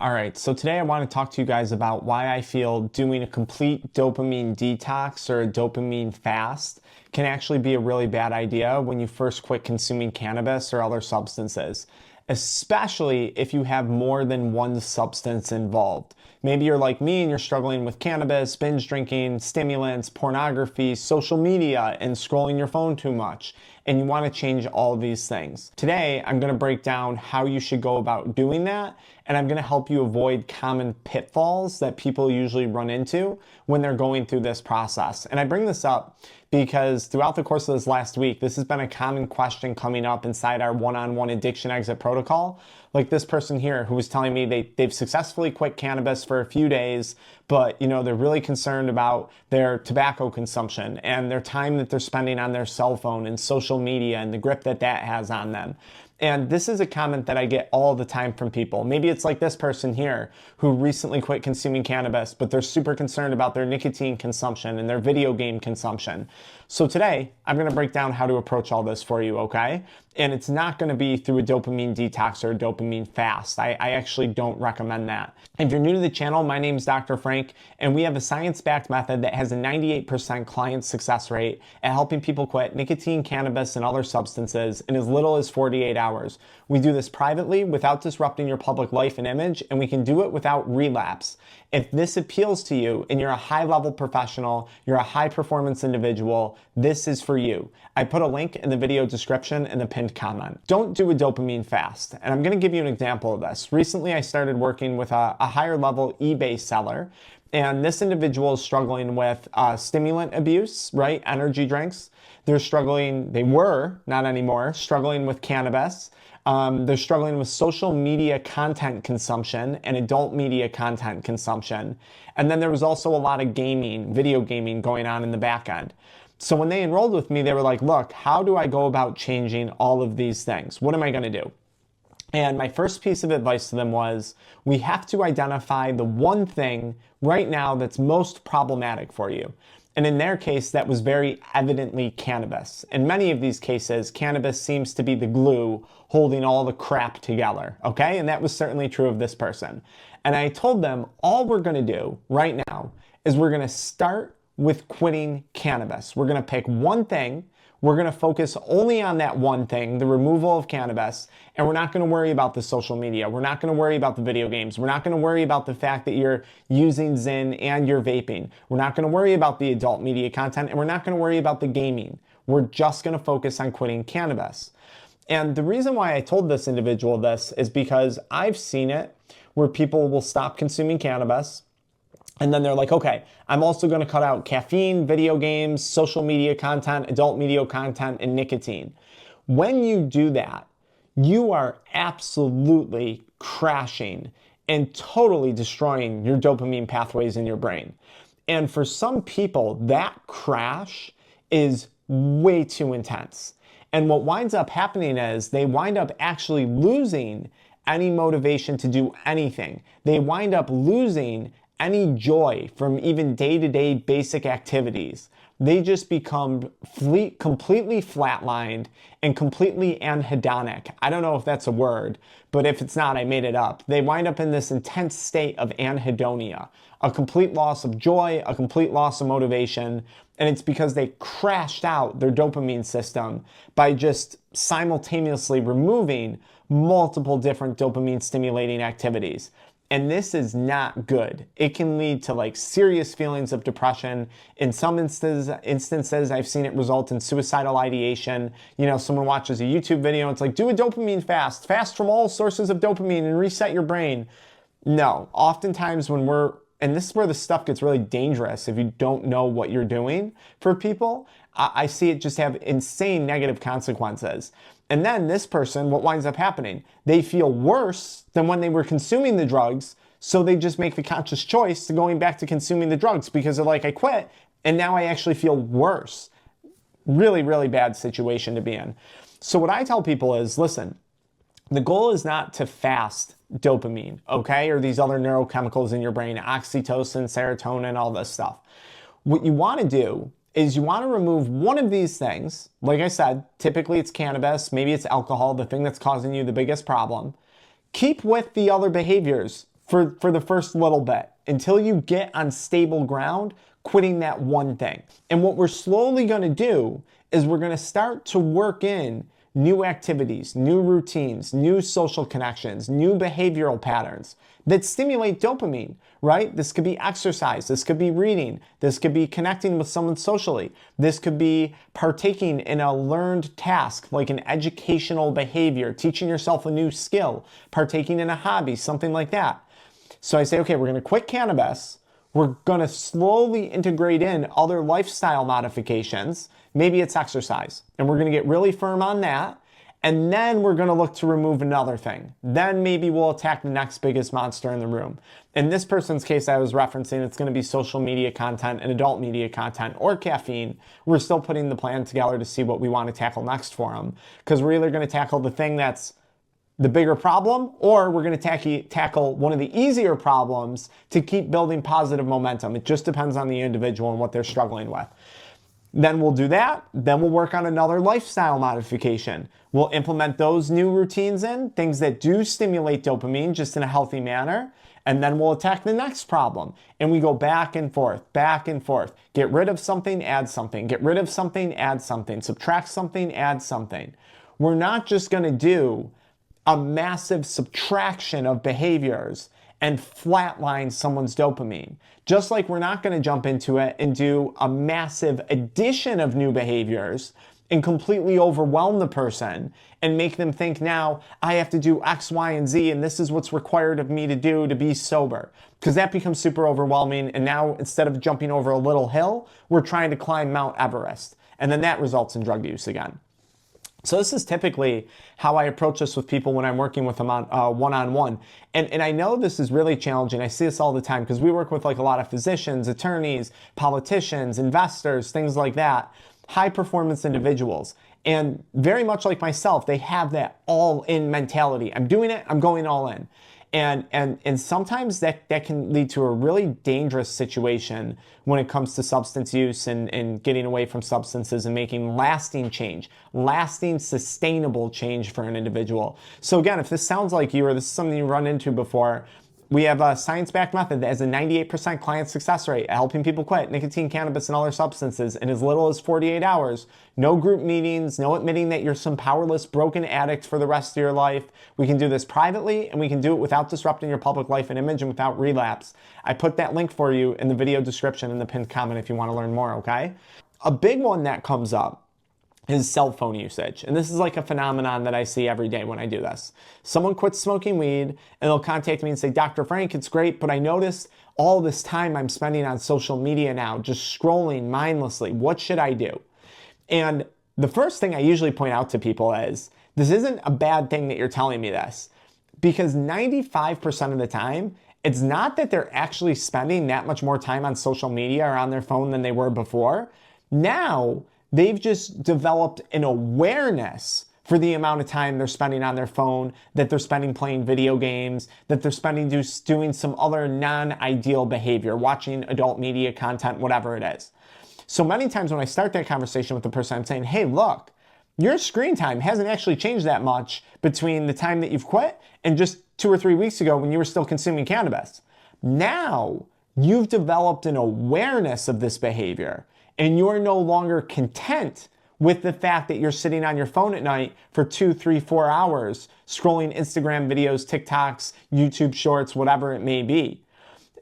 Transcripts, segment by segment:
All right, so today I want to talk to you guys about why I feel doing a complete dopamine detox or a dopamine fast can actually be a really bad idea when you first quit consuming cannabis or other substances, especially if you have more than one substance involved. Maybe you're like me and you're struggling with cannabis, binge drinking, stimulants, pornography, social media, and scrolling your phone too much, and you want to change all of these things. Today, I'm going to break down how you should go about doing that, and I'm going to help you avoid common pitfalls that people usually run into when they're going through this process. And I bring this up because throughout the course of this last week, this has been a common question coming up inside our one-on-one addiction exit protocol. Like this person here who was telling me they've successfully quit cannabis for a few days, but they're really concerned about their tobacco consumption and their time that they're spending on their cell phone and social media and the grip that has on them. And this is a comment that I get all the time from people. Maybe it's like this person here who recently quit consuming cannabis, but they're super concerned about their nicotine consumption and their video game consumption. So today, I'm going to break down how to approach all this for you, okay? And it's not going to be through a dopamine detox or a dopamine fast. I actually don't recommend that. If you're new to the channel, my name's Dr. Frank, and we have a science-backed method that has a 98% client success rate at helping people quit nicotine, cannabis, and other substances in as little as 48 hours. We do this privately without disrupting your public life and image, and we can do it without relapse. If this appeals to you and you're a high-level professional, you're a high-performance individual, this is for you. I put a link in the video description and the pinned comment. Don't do a dopamine fast, and I'm going to give you an example of this. Recently, I started working with a higher-level eBay seller, and this individual is struggling with stimulant abuse, right? Energy drinks. They were, not anymore, struggling with cannabis. They're struggling with social media content consumption and adult media content consumption. And then there was also a lot of gaming, video gaming going on in the back end. So when they enrolled with me, they were like, look, how do I go about changing all of these things? What am I going to do? And my first piece of advice to them was, we have to identify the one thing right now that's most problematic for you. And in their case, that was very evidently cannabis. In many of these cases, cannabis seems to be the glue holding all the crap together, okay? And that was certainly true of this person. And I told them, all we're gonna do right now is we're gonna start with quitting cannabis. We're gonna pick one thing, we're gonna focus only on that one thing, the removal of cannabis, and we're not gonna worry about the social media. We're not gonna worry about the video games. We're not gonna worry about the fact that you're using Zyn and you're vaping. We're not gonna worry about the adult media content, and we're not gonna worry about the gaming. We're just gonna focus on quitting cannabis. And the reason why I told this individual this is because I've seen it where people will stop consuming cannabis, and then they're like, okay, I'm also going to cut out caffeine, video games, social media content, adult media content, and nicotine. When you do that, you are absolutely crashing and totally destroying your dopamine pathways in your brain. And for some people, that crash is way too intense. And what winds up happening is they wind up actually losing any motivation to do anything. They wind up losing any joy from even day-to-day basic activities. They just become completely flatlined and completely anhedonic. I don't know if that's a word, but if it's not, I made it up. They wind up in this intense state of anhedonia, a complete loss of joy, a complete loss of motivation, and it's because they crashed out their dopamine system by just simultaneously removing multiple different dopamine stimulating activities. And this is not good. It can lead to serious feelings of depression. In some instances, I've seen it result in suicidal ideation. Someone watches a YouTube video and it's like, do a dopamine fast from all sources of dopamine and reset your brain. No, oftentimes and this is where the stuff gets really dangerous if you don't know what you're doing for people, I see it just have insane negative consequences. And then this person, what winds up happening? They feel worse than when they were consuming the drugs, so they just make the conscious choice to going back to consuming the drugs because they're like, I quit, and now I actually feel worse. Really, really bad situation to be in. So what I tell people is, listen, the goal is not to fast dopamine, okay? Or these other neurochemicals in your brain, oxytocin, serotonin, all this stuff. What you want to do is you want to remove one of these things. Like I said, typically it's cannabis, maybe it's alcohol, the thing that's causing you the biggest problem. Keep with the other behaviors for the first little bit until you get on stable ground, quitting that one thing. And what we're slowly going to do is we're going to start to work in new activities, new routines, new social connections, new behavioral patterns that stimulate dopamine, right? This could be exercise, this could be reading, this could be connecting with someone socially, this could be partaking in a learned task like an educational behavior, teaching yourself a new skill, partaking in a hobby, something like that. So I say, okay, we're going to quit cannabis. We're going to slowly integrate in other lifestyle modifications. Maybe it's exercise, and we're going to get really firm on that. And then we're going to look to remove another thing. Then maybe we'll attack the next biggest monster in the room. In this person's case I was referencing, it's going to be social media content and adult media content or caffeine. We're still putting the plan together to see what we want to tackle next for them, because we're either going to tackle the thing that's the bigger problem, or we're going to tackle one of the easier problems to keep building positive momentum. It just depends on the individual and what they're struggling with. Then we'll do that. Then we'll work on another lifestyle modification. We'll implement those new routines in, things that do stimulate dopamine just in a healthy manner. And then we'll attack the next problem. And we go back and forth, back and forth. Get rid of something, add something. Get rid of something, add something. Subtract something, add something. We're not just going to do a massive subtraction of behaviors and flatline someone's dopamine. Just like we're not going to jump into it and do a massive addition of new behaviors and completely overwhelm the person and make them think now I have to do X, Y, and Z and this is what's required of me to do to be sober. Because that becomes super overwhelming, and now instead of jumping over a little hill, we're trying to climb Mount Everest. And then that results in drug use again. So this is typically how I approach this with people when I'm working with them on one-on-one. And I know this is really challenging. I see this all the time because we work with like a lot of physicians, attorneys, politicians, investors, things like that, high performance individuals. And very much like myself, they have that all-in mentality. I'm doing it, I'm going all in. And sometimes that can lead to a really dangerous situation when it comes to substance use and getting away from substances and making lasting change, lasting sustainable change for an individual. So again, if this sounds like you or this is something you run into before, we have a science-backed method that has a 98% client success rate at helping people quit nicotine, cannabis, and other substances in as little as 48 hours. No group meetings, no admitting that you're some powerless, broken addict for the rest of your life. We can do this privately, and we can do it without disrupting your public life and image and without relapse. I put that link for you in the video description in the pinned comment if you want to learn more, okay? A big one that comes up is cell phone usage. And this is like a phenomenon that I see every day when I do this. Someone quits smoking weed and they'll contact me and say, Dr. Frank, it's great, but I noticed all this time I'm spending on social media now, just scrolling mindlessly. What should I do? And the first thing I usually point out to people is, this isn't a bad thing that you're telling me this, because 95% of the time, it's not that they're actually spending that much more time on social media or on their phone than they were before. Now, they've just developed an awareness for the amount of time they're spending on their phone, that they're spending playing video games, that they're spending doing some other non-ideal behavior, watching adult media content, whatever it is. So many times when I start that conversation with the person, I'm saying, hey, look, your screen time hasn't actually changed that much between the time that you've quit and just 2 or 3 weeks ago when you were still consuming cannabis. Now, you've developed an awareness of this behavior, and you're no longer content with the fact that you're sitting on your phone at night for 2, 3, 4 hours, scrolling Instagram videos, TikToks, YouTube shorts, whatever it may be.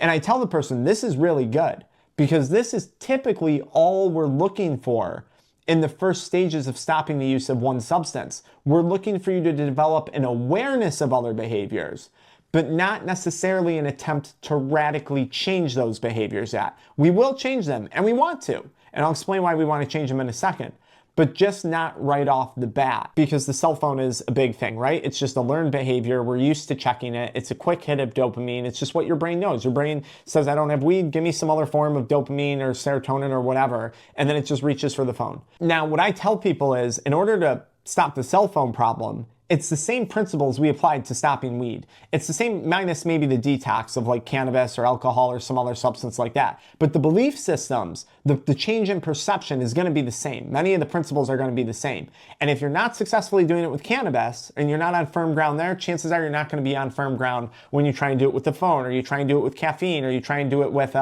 And I tell the person, this is really good, because this is typically all we're looking for in the first stages of stopping the use of one substance. We're looking for you to develop an awareness of other behaviors, but not necessarily an attempt to radically change those behaviors yet. We will change them, and we want to. And I'll explain why we want to change them in a second. But just not right off the bat, because the cell phone is a big thing, right? It's just a learned behavior. We're used to checking it. It's a quick hit of dopamine. It's just what your brain knows. Your brain says, I don't have weed, give me some other form of dopamine or serotonin or whatever, and then it just reaches for the phone. Now, what I tell people is, in order to stop the cell phone problem, It's the same principles we applied to stopping weed. It's the same minus maybe the detox of like cannabis or alcohol or some other substance like that. But the belief systems, the change in perception is going to be the same. Many of the principles are going to be the same. And if you're not successfully doing it with cannabis and you're not on firm ground there, chances are you're not going to be on firm ground when you try and do it with the phone, or you try and do it with caffeine, or you try and do it with,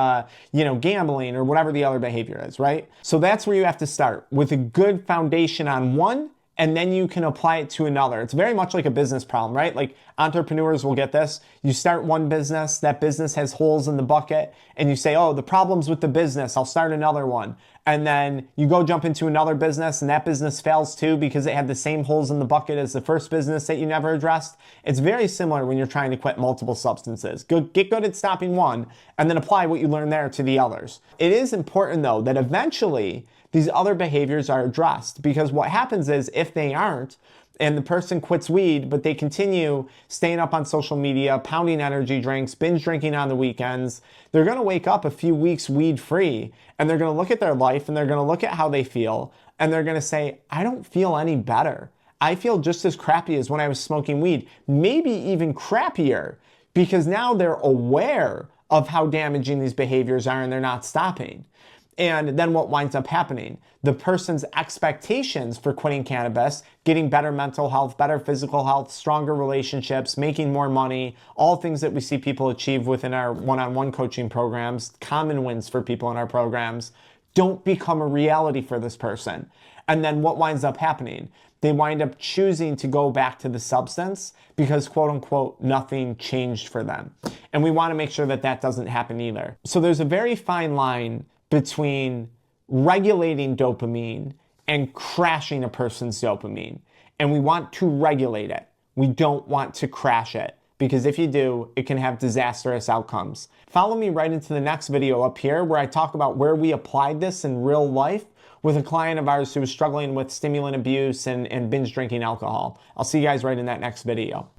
gambling or whatever the other behavior is, right? So that's where you have to start, with a good foundation on one, and then you can apply it to another. It's very much like a business problem, right? Like entrepreneurs will get this. You start one business, that business has holes in the bucket, and you say, oh, the problem's with the business, I'll start another one. And then you go jump into another business and that business fails too because it had the same holes in the bucket as the first business that you never addressed. It's very similar when you're trying to quit multiple substances. Get good at stopping one and then apply what you learn there to the others. It is important though that eventually these other behaviors are addressed, because what happens is if they aren't, and the person quits weed, but they continue staying up on social media, pounding energy drinks, binge drinking on the weekends, they're going to wake up a few weeks weed free, and they're going to look at their life and they're going to look at how they feel, and they're going to say, I don't feel any better. I feel just as crappy as when I was smoking weed, maybe even crappier, because now they're aware of how damaging these behaviors are and they're not stopping. And then what winds up happening? The person's expectations for quitting cannabis, getting better mental health, better physical health, stronger relationships, making more money, all things that we see people achieve within our one-on-one coaching programs, common wins for people in our programs, don't become a reality for this person. And then what winds up happening? They wind up choosing to go back to the substance because, quote unquote, nothing changed for them. And we want to make sure that that doesn't happen either. So there's a very fine line between regulating dopamine and crashing a person's dopamine. And we want to regulate it. We don't want to crash it, because if you do, it can have disastrous outcomes. Follow me right into the next video up here where I talk about where we applied this in real life with a client of ours who was struggling with stimulant abuse and binge drinking alcohol. I'll see you guys right in that next video.